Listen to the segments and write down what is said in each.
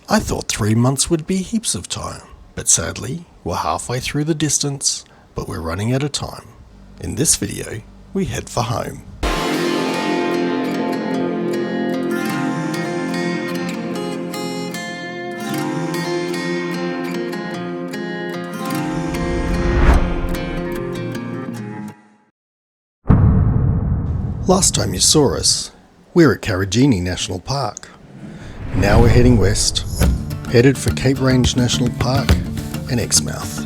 I thought 3 months would be heaps of time, but sadly, we're halfway through the distance, but we're running out of time. In this video, we head for home. Last time you saw us, we're at Karajini National Park. Now we're heading west, headed for Cape Range National Park and Exmouth.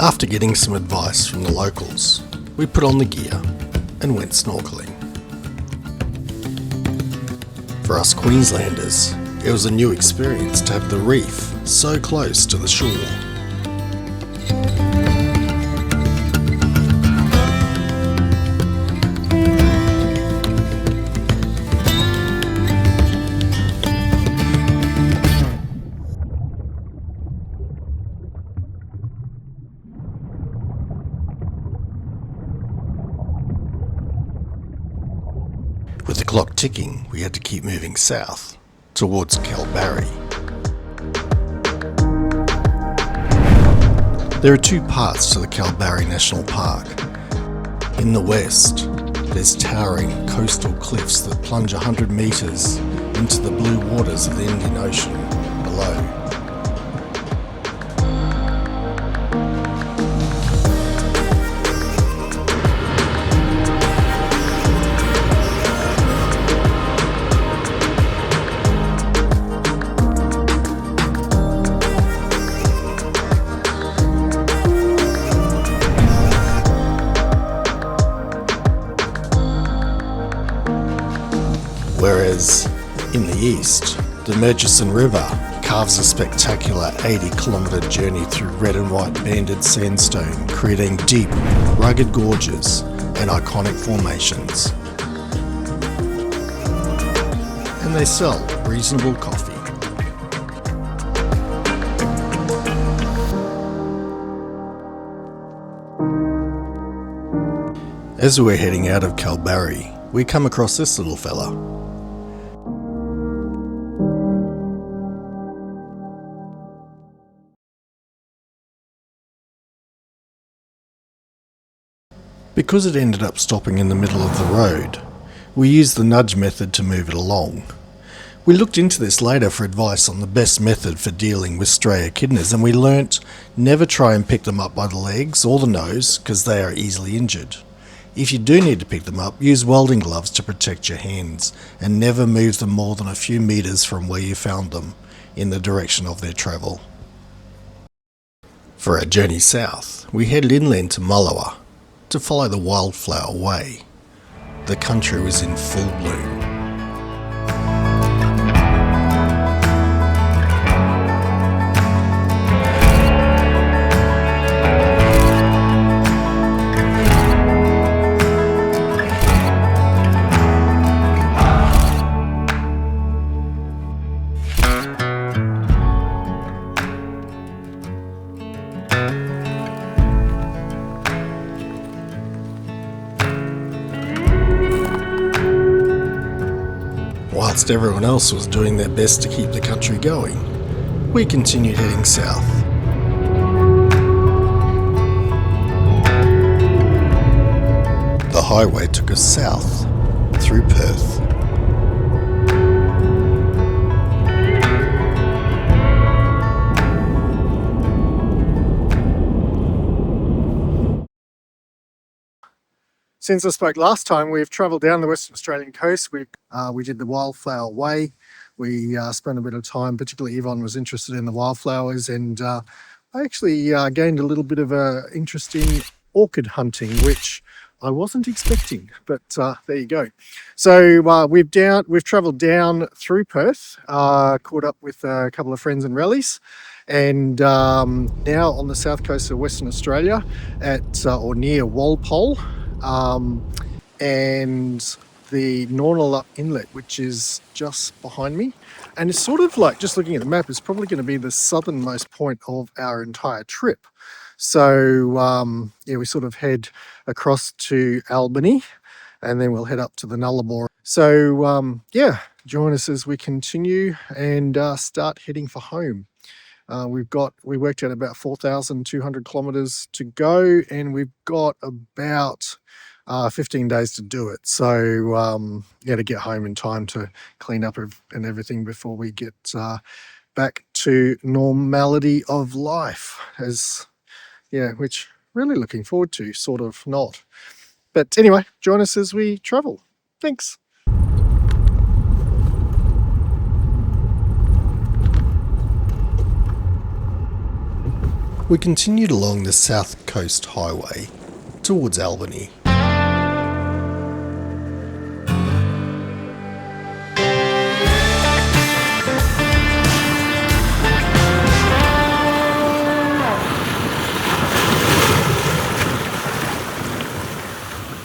After getting some advice from the locals, we put on the gear and went snorkeling. For us Queenslanders, it was a new experience to have the reef so close to the shore. With the clock ticking, we had to keep moving south, towards Kalbarri. There are two parts to the Kalbarri National Park. In the west, there's towering coastal cliffs that plunge 100 metres into the blue waters of the Indian Ocean below. Whereas in the east, the Murchison River carves a spectacular 80-kilometre journey through red and white banded sandstone, creating deep, rugged gorges and iconic formations. And they sell reasonable coffee. As we're heading out of Kalbarri, we come across this little fella. Because it ended up stopping in the middle of the road, we used the nudge method to move it along. We looked into this later for advice on the best method for dealing with stray echidnas, and we learnt never try and pick them up by the legs or the nose because they are easily injured. If you do need to pick them up, use welding gloves to protect your hands, and never move them more than a few metres from where you found them in the direction of their travel. For our journey south, we headed inland to Mullowa to follow the Wildflower Way. The country was in full bloom. Whilst everyone else was doing their best to keep the country going, we continued heading south. The highway took us south through Perth. Since I spoke last time, we've travelled down the Western Australian coast. We did the Wildflower Way. We spent a bit of time, particularly Yvonne was interested in the wildflowers, and I actually gained a little bit of interest in orchid hunting, which I wasn't expecting, but there you go. So we've travelled down through Perth, caught up with a couple of friends and rallies, and now on the south coast of Western Australia at or near Walpole. And the Nullarbor Inlet, which is just behind me. And it's sort of like, just looking at the map, it's probably going to be the southernmost point of our entire trip. So, yeah, we sort of head across to Albany and then we'll head up to the Nullarbor. So yeah, join us as we continue and start heading for home. We worked out about 4,200 kilometers to go, and we've got about 15 days to do it. So yeah, to get home in time to clean up and everything before we get back to normality of life, which really looking forward to, sort of not. But anyway, join us as we travel. Thanks. We continued along the South Coast Highway towards Albany.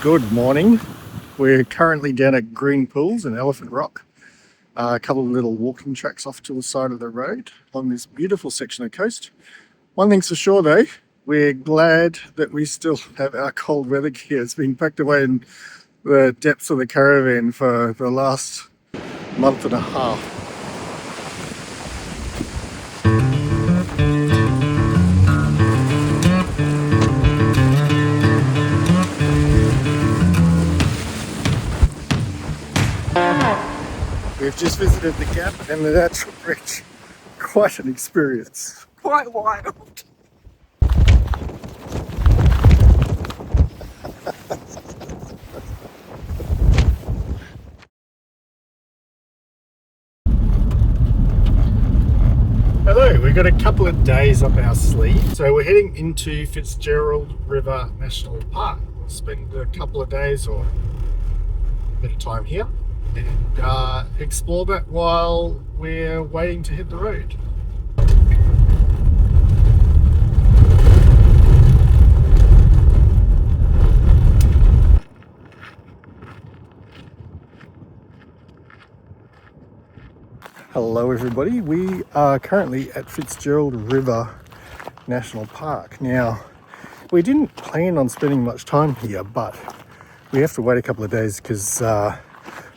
Good morning. We're currently down at Green Pools and Elephant Rock. A couple of little walking tracks off to the side of the road on this beautiful section of coast. One thing's for sure though, we're glad that we still have our cold weather gear. It's been packed away in the depths of the caravan for the last month and a half. We've just visited the Gap and the Natural Bridge. Quite an experience. Quite wild. Hello, we've got a couple of days up our sleeve. So we're heading into Fitzgerald River National Park. We'll spend a couple of days or a bit of time here and explore that while we're waiting to hit the road. Hello everybody, we are currently at Fitzgerald River National Park. Now, we didn't plan on spending much time here, but we have to wait a couple of days because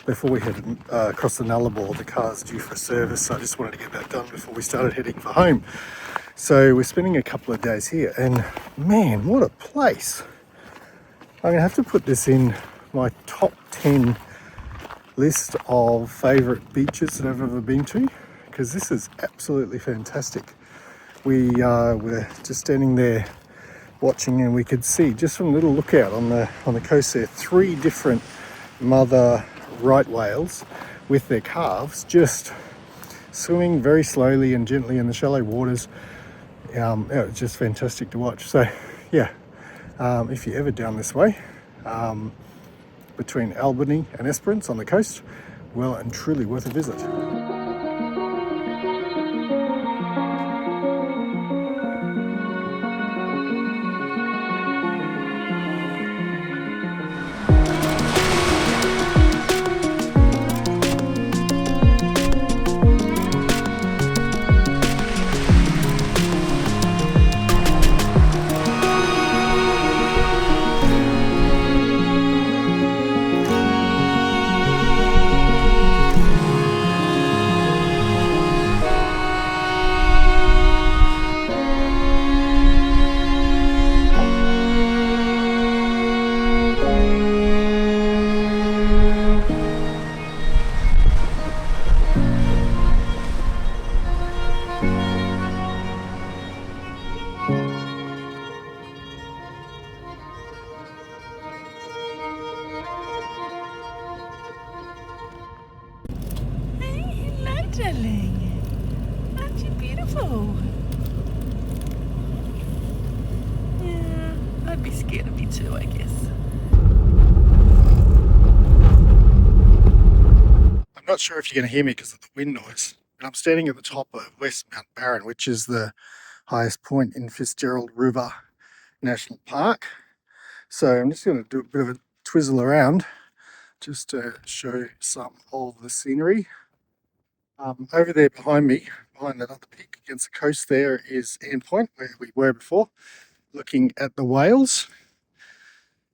before we head across the Nullarbor, the car's due for service, so I just wanted to get that done before we started heading for home. So we're spending a couple of days here, and man, what a place. I'm gonna have to put this in my top 10 list of favourite beaches that I've ever been to, because this is absolutely fantastic. We were just standing there watching, and we could see just from a little lookout on the coast there 3 different mother right whales with their calves just swimming very slowly and gently in the shallow waters. Yeah, it was just fantastic to watch. So yeah, if you're ever down this way, between Albany and Esperance on the coast, well and truly worth a visit. Darling, aren't you beautiful? Yeah, I'd be scared of you too, I guess. I'm not sure if you're going to hear me because of the wind noise, but I'm standing at the top of West Mount Barron, which is the highest point in Fitzgerald River National Park. So I'm just going to do a bit of a twizzle around just to show some of the scenery. Over there behind me, behind that other peak against the coast there, is Ann Point, where we were before, looking at the whales.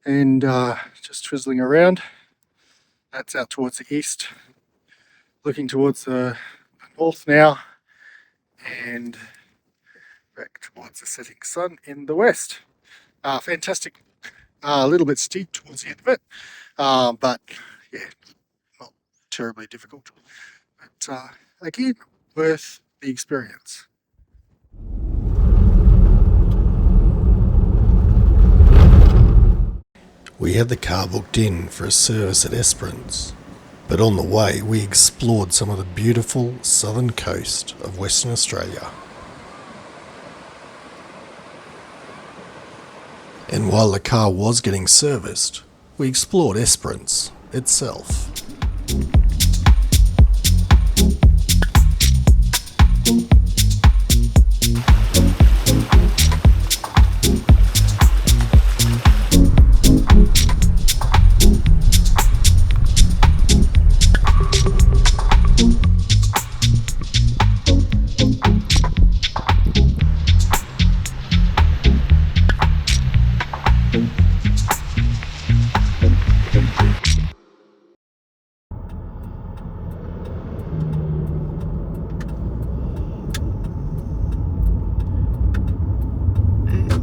and just twizzling around. That's out towards the east, looking towards the north now, and back towards the setting sun in the west. Fantastic. A little bit steep towards the end of it, but yeah, not terribly difficult. But again, worth the experience. We had the car booked in for a service at Esperance, but on the way we explored some of the beautiful southern coast of Western Australia. And while the car was getting serviced, we explored Esperance itself.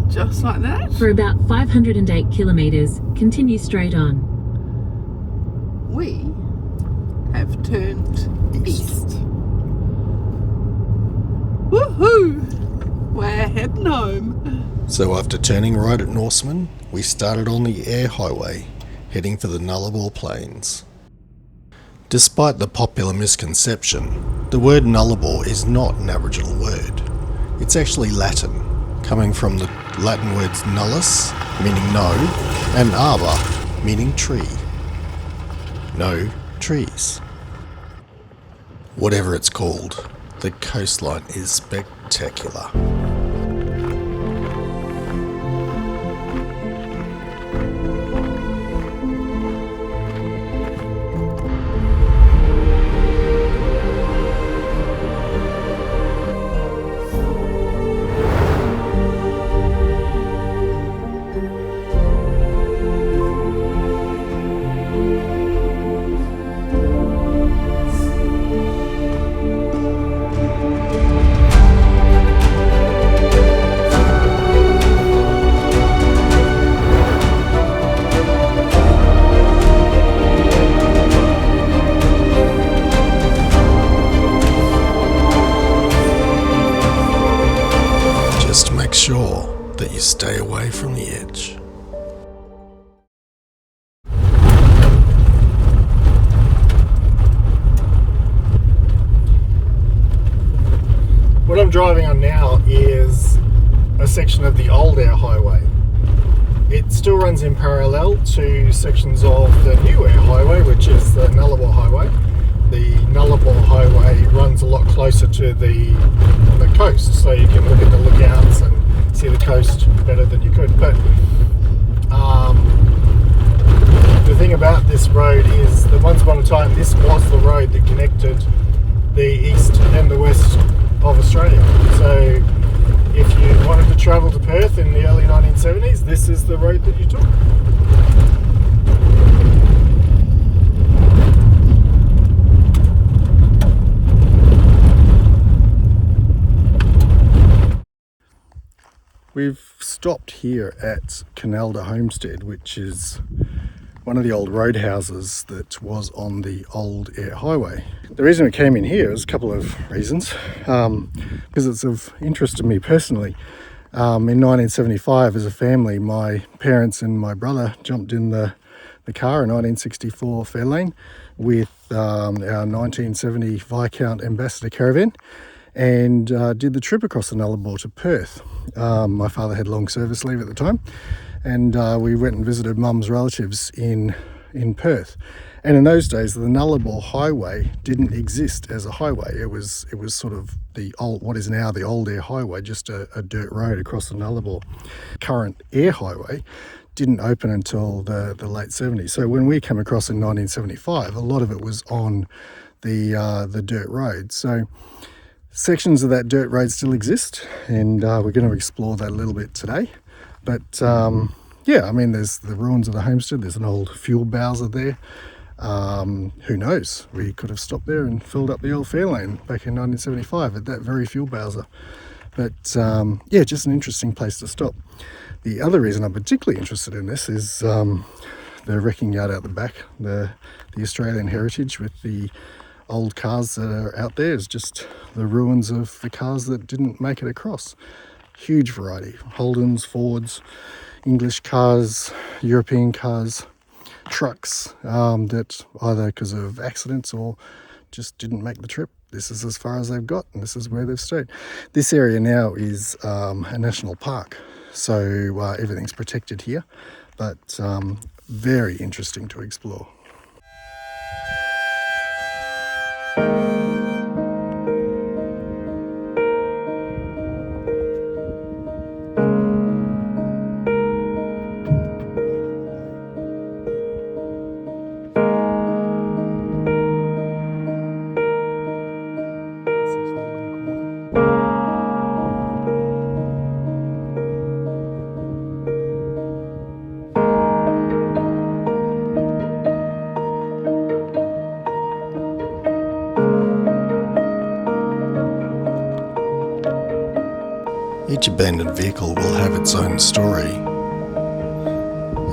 Just like that. For about 508 kilometres, continue straight on. We have turned east. Woohoo! We're heading home. So after turning right at Norseman, we started on the air highway, heading for the Nullarbor Plains. Despite the popular misconception, the word Nullarbor is not an Aboriginal word. It's actually Latin, coming from the Latin words nullus, meaning no, and arbor, meaning tree. No trees. Whatever it's called, the coastline is spectacular. Make sure that you stay away from the edge. What I'm driving on now is a section of the old air highway. It still runs in parallel to sections of the new air highway, which is the Nullarbor highway. The Nullarbor highway runs a lot closer to the coast, so you can look at the lookouts and see the coast better than you could. But the thing about this road is that once upon a time this was the road that connected the east and the west of Australia. So if you wanted to travel to Perth in the early 1970s, this is the road that you took. We've stopped here at Canela Homestead, which is one of the old roadhouses that was on the old air highway. The reason we came in here is a couple of reasons, because it's of interest to me personally. In 1975, as a family, my parents and my brother jumped in the car, a 1964 Fairlane, with our 1970 Viscount Ambassador caravan, and did the trip across the Nullarbor to Perth. My father had long service leave at the time, and we went and visited Mum's relatives in Perth. And in those days, the Nullarbor highway didn't exist as a highway. It was sort of the old, what is now the old air highway, just a dirt road across the Nullarbor. Current air highway didn't open until the late 70s. So when we came across in 1975, a lot of it was on the dirt road. So sections of that dirt road still exist, and we're going to explore that a little bit today. But yeah, I mean, there's the ruins of the homestead. There's an old fuel bowser there. Who knows? We could have stopped there and filled up the old Fairlane back in 1975 at that very fuel bowser. But yeah, just an interesting place to stop. The other reason I'm particularly interested in this is the wrecking yard out the back, the Australian heritage with the old cars that are out there is just the ruins of the cars that didn't make it across. Huge variety, Holdens, Fords, English cars, European cars, trucks that either because of accidents or just didn't make the trip. This is as far as they've got, and this is where they've stayed. This area now is a national park, so everything's protected here, but very interesting to explore. Each abandoned vehicle will have its own story.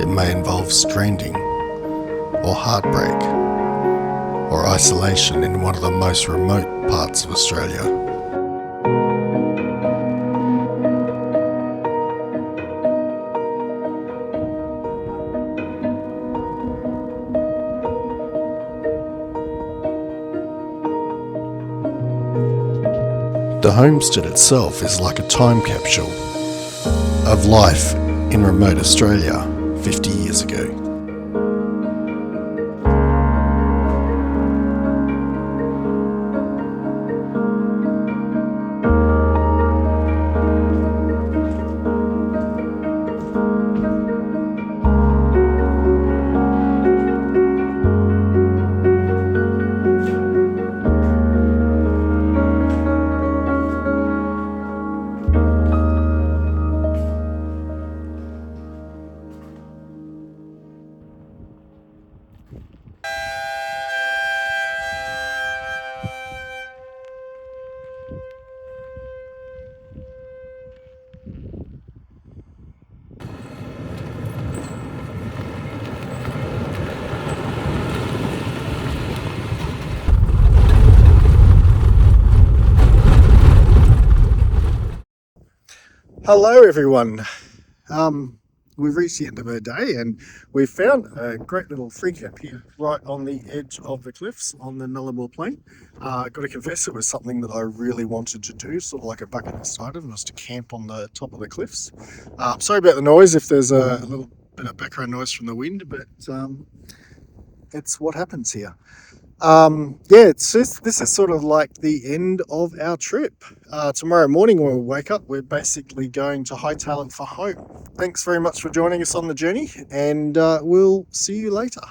It may involve stranding, or heartbreak, or isolation in one of the most remote parts of Australia. The homestead itself is like a time capsule of life in remote Australia 50 years ago. Hello everyone. We've reached the end of our day and we've found a great little free camp here right on the edge of the cliffs on the Nullarbor plain. Got to confess, it was something that I really wanted to do, sort of like a bucket list item, was to camp on the top of the cliffs. Sorry about the noise if there's a little bit of background noise from the wind, but it's what happens here. Yeah, this is sort of like the end of our trip. Tomorrow morning when we wake up, we're basically going to hightail it for home. Thanks very much for joining us on the journey, and we'll see you later.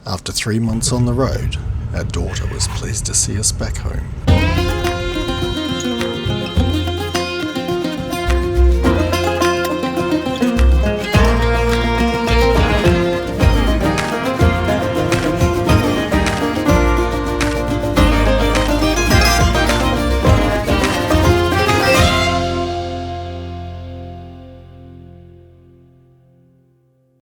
After 3 months on the road, our daughter was pleased to see us back home.